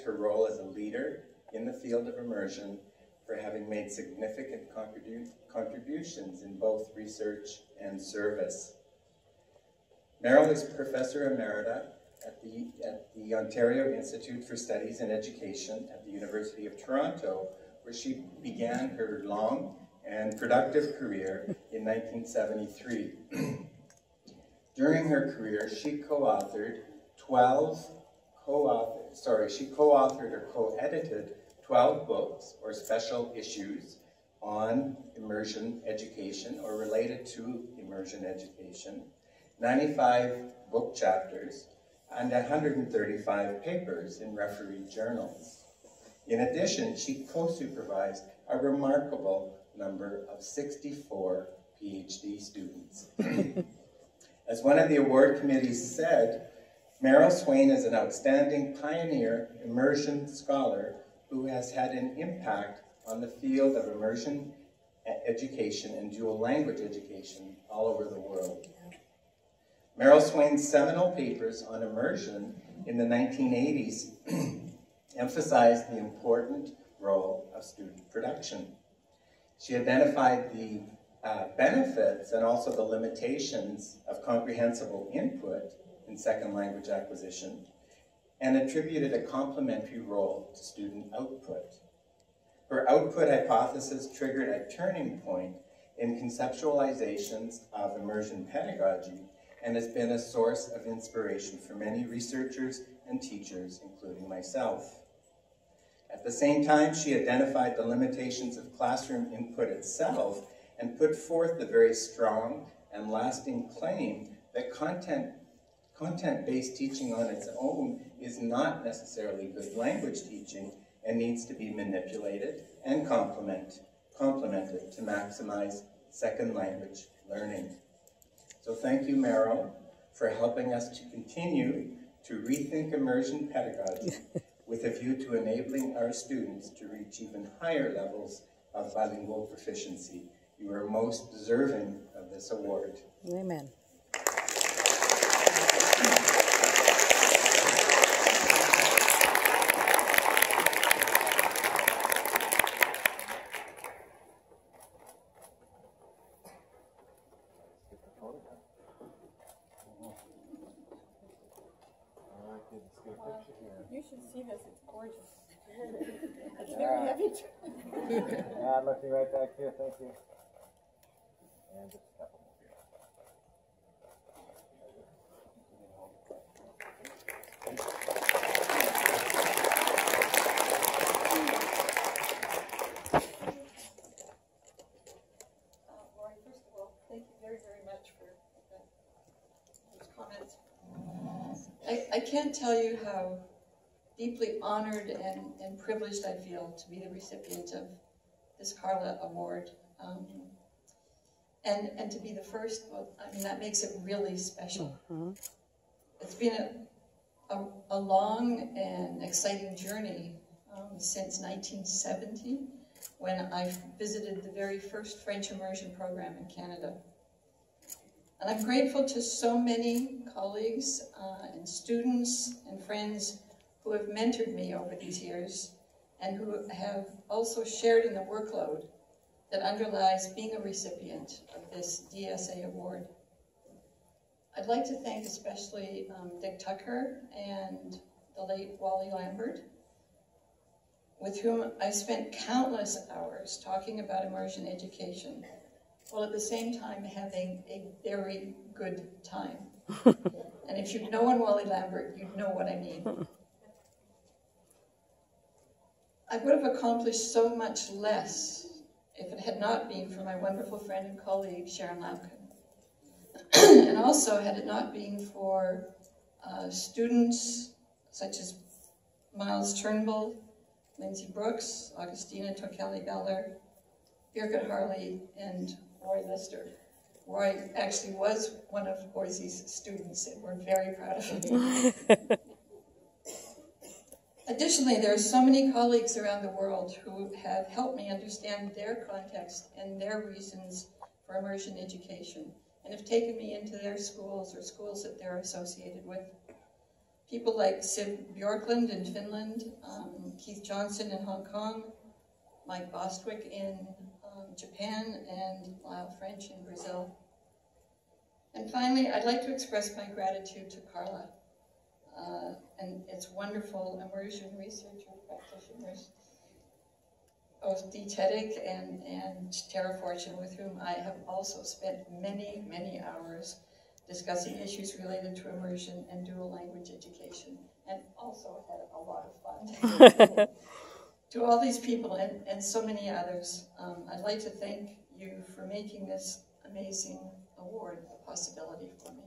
Her role as a leader in the field of immersion for having made significant contributions in both research and service. Merrill is Professor Emerita at the Ontario Institute for Studies in Education at the University of Toronto, where she began her long and productive career in 1973. During her career, she co-authored or co-edited 12 books or special issues on immersion education or related to immersion education, 95 book chapters, and 135 papers in refereed journals. In addition, she co-supervised a remarkable number of 64 PhD students. As one of the award committees said, Merrill Swain is an outstanding pioneer immersion scholar who has had an impact on the field of immersion education and dual language education all over the world. Merrill Swain's seminal papers on immersion in the 1980s emphasized the important role of student production. She identified the benefits and also the limitations of comprehensible input in second language acquisition, and attributed a complementary role to student output. Her output hypothesis triggered a turning point in conceptualizations of immersion pedagogy and has been a source of inspiration for many researchers and teachers, including myself. At the same time, she identified the limitations of classroom input itself and put forth the very strong and lasting claim that content-based teaching on its own is not necessarily good language teaching and needs to be manipulated and complemented to maximize second language learning. So thank you, Merrill, for helping us to continue to rethink immersion pedagogy with a view to enabling our students to reach even higher levels of bilingual proficiency. You are most deserving of this award. Amen. You should see this, it's gorgeous. It's very heavy. Looking right back here, thank you. And just a couple more here. Laurie, first of all, thank you very, very much for those comments. I can't tell you how deeply honored and privileged I feel to be the recipient of this CARLA award. And to be the first, well, I mean, that makes it really special. Mm-hmm. It's been a long and exciting journey since 1970, when I visited the very first French immersion program in Canada. And I'm grateful to so many colleagues and students and friends who have mentored me over these years and who have also shared in the workload that underlies being a recipient of this DSA award. I'd like to thank especially Dick Tucker and the late Wally Lambert, with whom I spent countless hours talking about immersion education, while at the same time having a very good time. And if you've known Wally Lambert, you'd know what I mean. I would have accomplished so much less if it had not been for my wonderful friend and colleague, Sharon Lampkin. And also, had it not been for students such as Miles Turnbull, Lindsay Brooks, Augustina Tokeli-Beller, Birgit Harley, and Roy Lyster. Roy actually was one of Boise's students, and we're very proud of him. Additionally, there are so many colleagues around the world who have helped me understand their context and their reasons for immersion education, and have taken me into their schools or schools that they're associated with. people like Siv Bjorklund in Finland, Keith Johnson in Hong Kong, Mike Bostwick in Japan, and Lyle French in Brazil. And finally, I'd like to express my gratitude to CARLA and its wonderful immersion researcher practitioners, both Dee Teddick and Tara Fortune, with whom I have also spent many, many hours discussing issues related to immersion and dual language education, and also had a lot of fun. To all these people and so many others, I'd like to thank you for making this amazing award a possibility for me.